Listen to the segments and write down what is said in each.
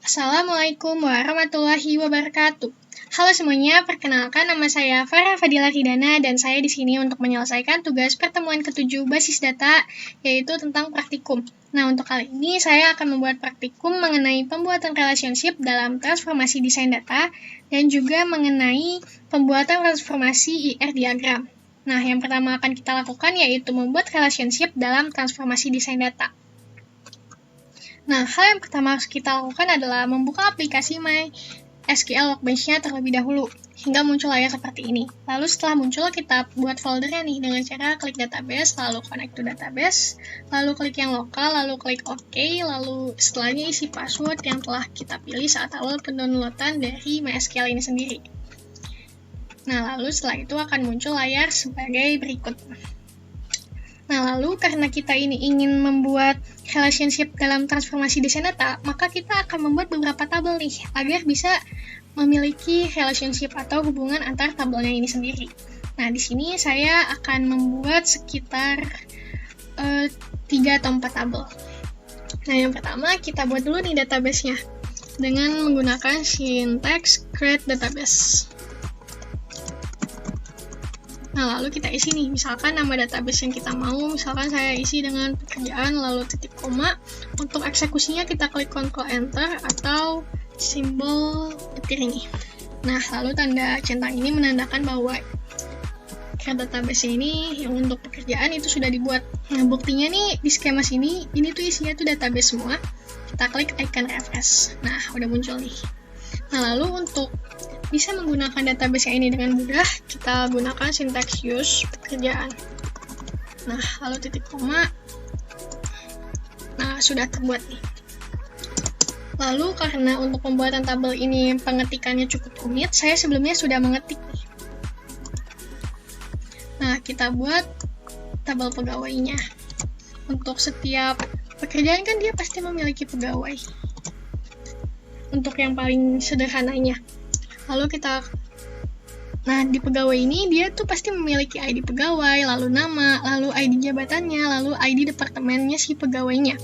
Assalamualaikum warahmatullahi wabarakatuh. Halo semuanya, perkenalkan nama saya Farah Fadila Ridana dan saya di sini untuk menyelesaikan tugas pertemuan ke-7 basis data, yaitu tentang praktikum. Nah, untuk kali ini saya akan membuat praktikum mengenai pembuatan relationship dalam transformasi desain data dan juga mengenai pembuatan transformasi IR diagram. Nah, yang pertama akan kita lakukan yaitu membuat relationship dalam transformasi desain data. Nah, hal yang pertama harus kita lakukan adalah membuka aplikasi MySQL Workbench-nya terlebih dahulu, hingga muncul layar seperti ini. Lalu setelah muncul, kita buat foldernya nih dengan cara klik database, lalu connect to database, lalu klik yang lokal, lalu klik OK, lalu setelahnya isi password yang telah kita pilih saat awal pendownloadan dari MySQL ini sendiri. Nah, lalu setelah itu akan muncul layar sebagai berikut. Nah, lalu karena kita ini ingin membuat relationship dalam transformasi desain data, maka kita akan membuat beberapa tabel nih, agar bisa memiliki relationship atau hubungan antar tabelnya ini sendiri. Nah, di sini saya akan membuat sekitar 3 atau 4 tabel. Nah, yang pertama kita buat dulu nih database-nya dengan menggunakan syntax create database. Nah, lalu kita isi nih, misalkan nama database yang kita mau, misalkan saya isi dengan pekerjaan, lalu titik koma. Untuk eksekusinya kita klik Ctrl Enter atau simbol petir ini. Nah, lalu tanda centang ini menandakan bahwa database ini yang untuk pekerjaan itu sudah dibuat. Nah, buktinya nih di skema sini, ini tuh isinya tuh database semua. Kita klik icon refresh. Nah, udah muncul nih. Nah, lalu untuk bisa menggunakan database ini dengan mudah, kita gunakan syntax use pekerjaan. Nah, lalu titik koma. Nah, sudah terbuat nih. Lalu karena untuk pembuatan tabel ini pengetikannya cukup rumit, saya sebelumnya sudah mengetik nih. Nah, kita buat tabel pegawainya. Untuk setiap pekerjaan kan dia pasti memiliki pegawai. Untuk yang paling sederhananya. Lalu di pegawai ini dia tuh pasti memiliki ID pegawai, lalu nama, lalu ID jabatannya, lalu ID departemennya si pegawainya.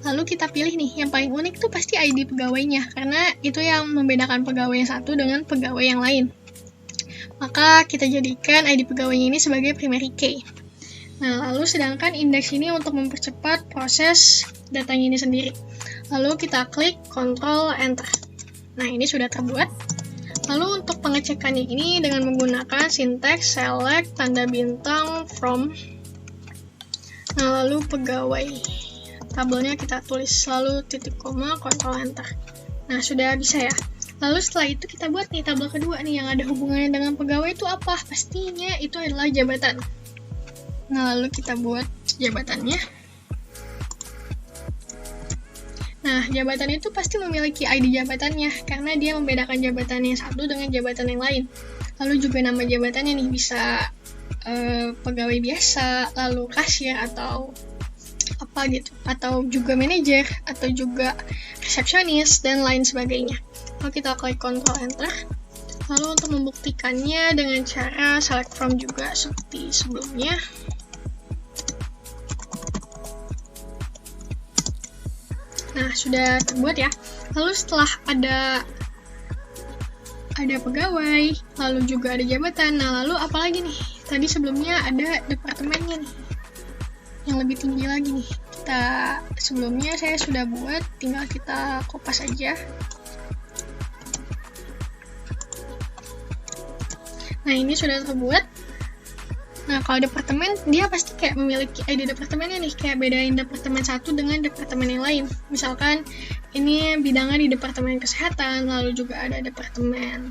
Lalu kita pilih nih, yang paling unik tuh pasti ID pegawainya, karena itu yang membedakan pegawai yang satu dengan pegawai yang lain. Maka kita jadikan ID pegawainya ini sebagai primary key. Nah, lalu sedangkan indeks ini untuk mempercepat proses datanya ini sendiri. Lalu kita klik Ctrl Enter. Nah, ini sudah terbuat. Lalu untuk pengecekannya ini dengan menggunakan syntax select tanda bintang from. Nah, lalu pegawai. Tabelnya kita tulis lalu titik koma Ctrl Enter. Nah, sudah bisa ya. Lalu setelah itu kita buat nih tabel kedua nih yang ada hubungannya dengan pegawai itu apa? Pastinya itu adalah jabatan. Nah, lalu kita buat jabatannya. Nah, jabatan itu pasti memiliki ID jabatannya, karena dia membedakan jabatan yang satu dengan jabatan yang lain. Lalu juga nama jabatannya nih, bisa pegawai biasa, lalu kasir, atau apa gitu. Atau juga manajer, atau juga resepsionis, dan lain sebagainya. Lalu kita klik Ctrl Enter. Lalu untuk membuktikannya dengan cara select from juga seperti sebelumnya. Nah, sudah terbuat ya. Lalu setelah ada pegawai, lalu juga ada jabatan. Nah, lalu apa lagi nih? Tadi sebelumnya ada departemennya nih. Yang lebih tinggi lagi nih. Sebelumnya saya sudah buat, tinggal kita kopas aja. Nah, ini sudah terbuat. Nah, kalau departemen, dia pasti kayak memiliki ID departemennya nih, kayak bedain departemen satu dengan departemen yang lain. Misalkan, ini bidangnya di departemen kesehatan, lalu juga ada departemen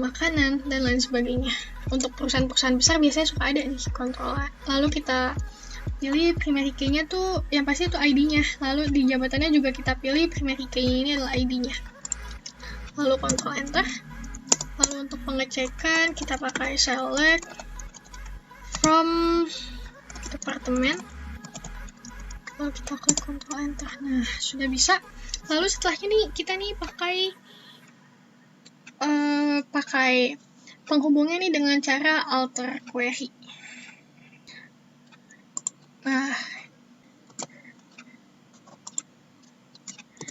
makanan, dan lain sebagainya. Untuk perusahaan-perusahaan besar biasanya suka ada nih, kontrol. Lalu kita pilih primary key-nya tuh, yang pasti itu ID-nya. Lalu di jabatannya juga kita pilih primary key-nya ini adalah ID-nya. Lalu Ctrl Enter. Lalu untuk pengecekan, kita pakai select from departemen. Lalu kita klik Ctrl Enter. Nah, sudah bisa. Lalu setelahnya nih kita nih pakai penghubungnya nih dengan cara alter query.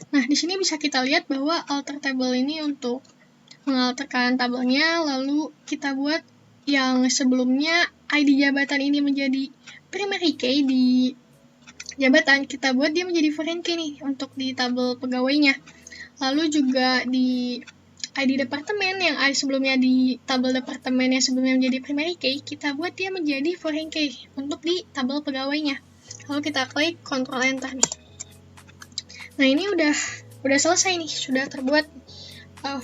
Nah, di sini bisa kita lihat bahwa alter table ini untuk mengalterkan tabelnya, lalu kita buat yang sebelumnya ID jabatan ini menjadi primary key di jabatan, kita buat dia menjadi foreign key nih untuk di tabel pegawainya. Lalu juga di ID departemen yang sebelumnya di tabel departemen yang sebelumnya menjadi primary key, kita buat dia menjadi foreign key untuk di tabel pegawainya. Lalu kita klik Ctrl Enter nih. Nah, ini udah selesai nih, sudah terbuat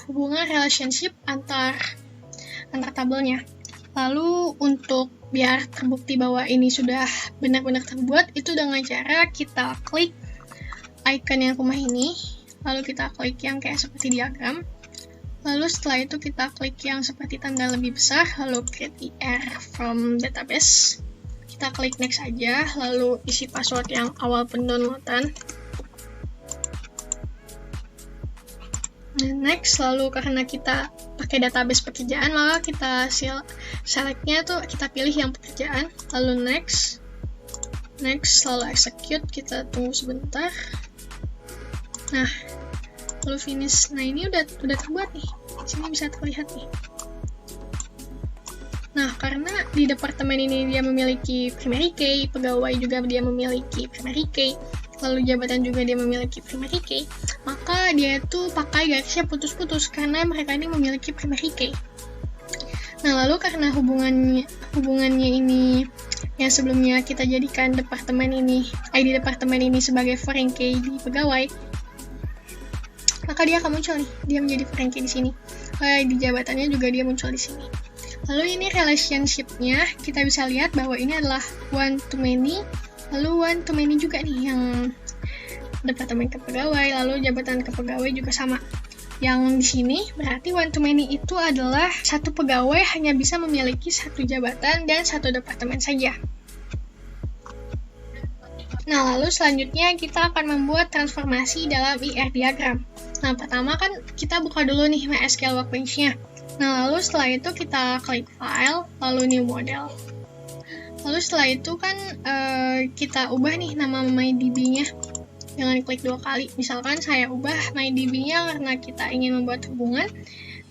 hubungan relationship antar tabelnya. Lalu untuk biar terbukti bahwa ini sudah benar-benar terbuat, itu dengan cara kita klik icon yang rumah ini, lalu kita klik yang kayak seperti diagram, lalu setelah itu kita klik yang seperti tanda lebih besar, lalu create ER from database, kita klik next aja, lalu isi password yang awal pendownloadan. Next, lalu karena kita pakai database pekerjaan, maka kita selectnya tuh kita pilih yang pekerjaan, lalu next, lalu execute, kita tunggu sebentar. Nah, lalu finish. Nah, ini udah terbuat nih. Di sini bisa terlihat nih. Nah, karena di departemen ini dia memiliki primary key, pegawai juga dia memiliki primary key, lalu jabatan juga dia memiliki primary key, maka dia itu pakai garisnya putus-putus karena mereka ini memiliki primary key. Nah, lalu karena hubungannya ini yang sebelumnya kita jadikan departemen ini, ID departemen ini sebagai foreign key di pegawai, maka dia akan muncul nih, dia menjadi foreign key di sini. Di jabatannya juga dia muncul di sini. Lalu ini relationship-nya, kita bisa lihat bahwa ini adalah one to many, lalu one to many juga nih yang departemen ke pegawai, lalu jabatan ke pegawai juga sama. Yang di sini berarti one to many itu adalah satu pegawai hanya bisa memiliki satu jabatan dan satu departemen saja. Nah, lalu selanjutnya kita akan membuat transformasi dalam ER diagram. Nah, pertama kan kita buka dulu nih MySQL Workbench-nya. Nah, lalu setelah itu kita klik File, lalu New Model. Lalu setelah itu kan kita ubah nih nama MyDB-nya. Jangan klik 2 kali. Misalkan saya ubah MyDB-nya karena kita ingin membuat hubungan.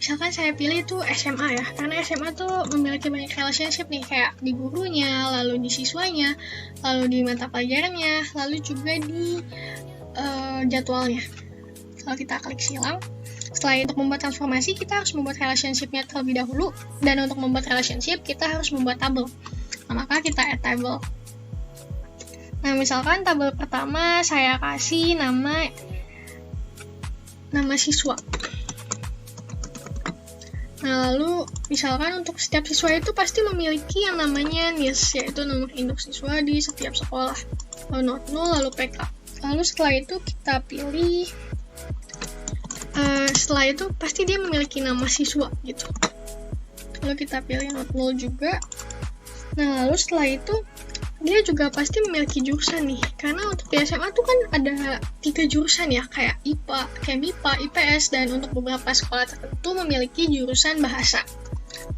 Misalkan saya pilih itu SMA ya, karena SMA tuh memiliki banyak relationship nih, kayak di gurunya, lalu di siswanya, lalu di mata pelajarannya, lalu juga di jadwalnya. Kalau kita klik silang, setelah untuk membuat transformasi, kita harus membuat relationship-nya terlebih dahulu, dan untuk membuat relationship, kita harus membuat tabel. Nah, maka kita add table. Nah, misalkan tabel pertama saya kasih nama siswa. Nah, lalu misalkan untuk setiap siswa itu pasti memiliki yang namanya NIS, yaitu nomor induk siswa di setiap sekolah. Lalu not null, lalu PK. Lalu setelah itu kita pilih, setelah itu pasti dia memiliki nama siswa gitu. Lalu kita pilih not null juga. Nah, lalu setelah itu dia juga pasti memiliki jurusan nih, karena untuk di SMA tuh kan ada 3 jurusan ya, kayak IPA, kayak MIPA, IPS, dan untuk beberapa sekolah tertentu memiliki jurusan bahasa.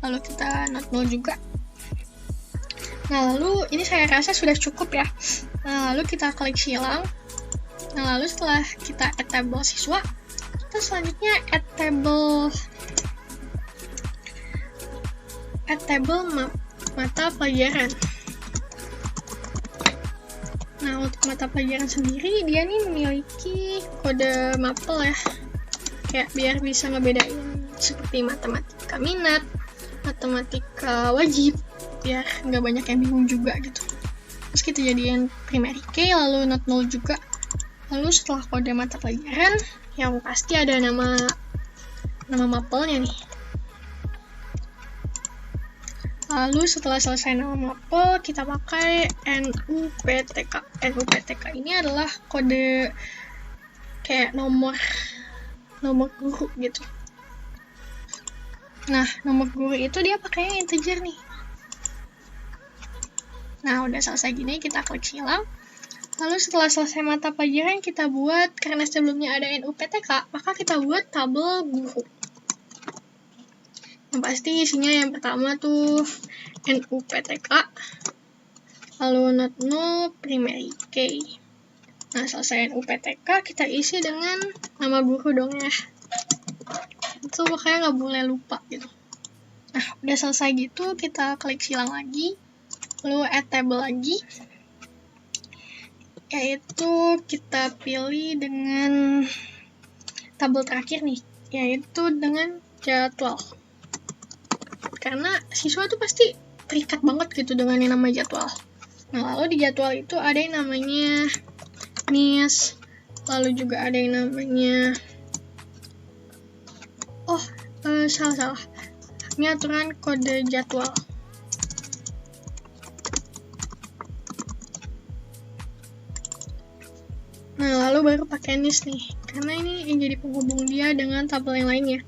Lalu kita not null juga. Nah, lalu ini saya rasa sudah cukup ya. Nah, lalu kita klik silang. Nah, lalu setelah kita add table siswa, kita selanjutnya add table mata pelajaran. Nah, untuk mata pelajaran sendiri, dia nih memiliki kode mapel ya. Kayak biar bisa ngebedain seperti matematika minat, matematika wajib, biar nggak banyak yang bingung juga gitu. Terus kita jadiin primary key, lalu not null juga. Lalu setelah kode mata pelajaran, yang pasti ada nama mapelnya nih. Lalu setelah selesai nama mapel, kita pakai NUPTK. NUPTK ini adalah kode kayak nomor guru gitu. Nah, nomor guru itu dia pakainya integer nih. Nah, udah selesai gini, kita klik silang. Lalu setelah selesai mata pelajaran, kita buat, karena sebelumnya ada NUPTK, maka kita buat tabel guru. Yang pasti isinya yang pertama tuh NUPTK, lalu not null primary key. Nah, selesaiin UPTK, kita isi dengan nama guru dong ya. Itu pokoknya nggak boleh lupa gitu. Nah, udah selesai gitu, kita klik silang lagi, lalu add table lagi. Yaitu kita pilih dengan tabel terakhir nih, yaitu dengan jadwal. Karena siswa tuh pasti terikat banget gitu dengan yang namanya jadwal. Nah, lalu di jadwal itu ada yang namanya NIS, lalu juga ada yang namanya salah. Ini aturan kode jadwal. Nah, lalu baru pakai NIS nih, karena ini yang jadi penghubung dia dengan tabel yang lainnya.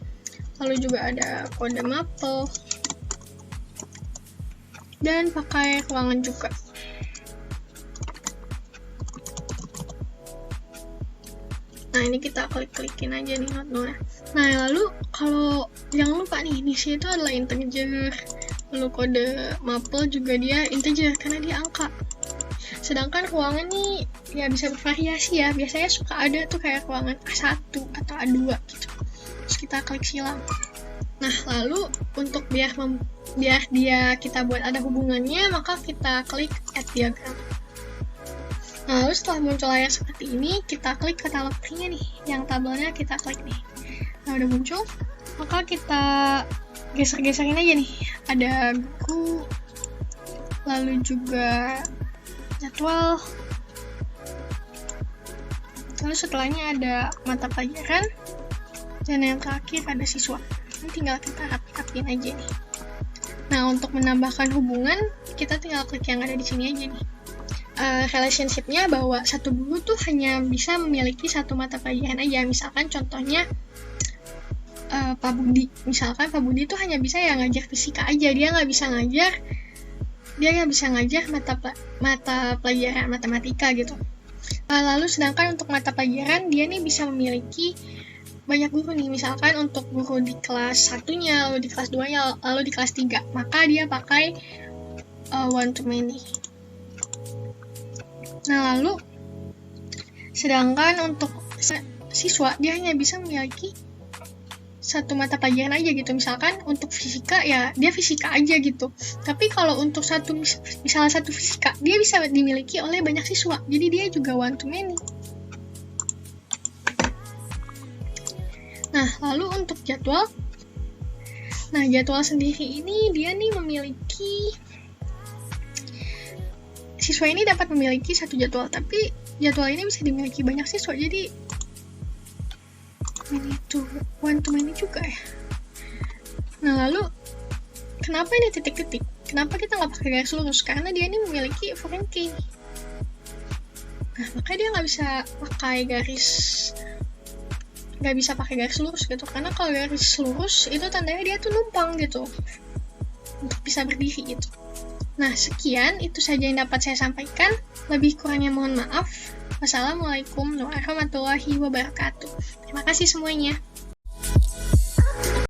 Lalu juga ada kode mapel, dan pakai ruangan juga. Nah, ini kita klik-klikin aja nih not-nya. Nah, lalu kalau jangan lupa nih, NIS itu adalah integer. Lalu kode mapel juga dia integer karena dia angka. Sedangkan ruangan nih ya bisa bervariasi ya. Biasanya suka ada tuh kayak ruangan A1 atau A2 gitu. Terus kita klik silang. Nah, lalu untuk biar kita buat ada hubungannya, maka kita klik add diagram. Nah, lalu setelah muncul layar seperti ini, kita klik katalog tree-nya nih, yang tabelnya kita klik nih. Nah, udah muncul, maka kita geser-geserin aja nih. Ada guru, lalu juga jadwal, lalu setelahnya ada mata pelajaran, dan yang terakhir ada siswa. Ini tinggal kita rapi-rapiin aja nih. Nah, untuk menambahkan hubungan, kita tinggal klik yang ada di sini aja nih. Relationship-nya bahwa satu guru tuh hanya bisa memiliki satu mata pelajaran aja. Misalkan contohnya Pak Budi. Misalkan Pak Budi tuh hanya bisa ya ngajar fisika aja. Dia nggak bisa ngajar mata pelajaran matematika gitu. Lalu sedangkan untuk mata pelajaran, dia nih bisa memiliki banyak guru nih, misalkan untuk guru di kelas 1-nya, lalu di kelas 2-nya, lalu di kelas 3, maka dia pakai one to many. Nah, lalu sedangkan untuk siswa, dia hanya bisa memiliki satu mata pelajaran aja gitu. Misalkan untuk fisika ya dia fisika aja gitu. Tapi kalau untuk misalnya satu fisika, dia bisa dimiliki oleh banyak siswa. Jadi dia juga one to many. Nah, lalu untuk jadwal. Nah, jadwal sendiri ini dia nih memiliki, siswa ini dapat memiliki satu jadwal, tapi jadwal ini bisa dimiliki banyak siswa. Jadi ini tuh one to many juga ya. Nah, lalu kenapa ini titik-titik? Kenapa kita nggak pakai garis lurus? Karena dia ini memiliki foreign key. Nah, makanya dia nggak bisa pakai garis lurus gitu. Karena kalau garis lurus itu tandanya dia tuh numpang gitu untuk bisa berdiri gitu. Nah, sekian itu saja yang dapat saya sampaikan. Lebih kurangnya mohon maaf. Wassalamualaikum warahmatullahi wabarakatuh. Terima kasih semuanya.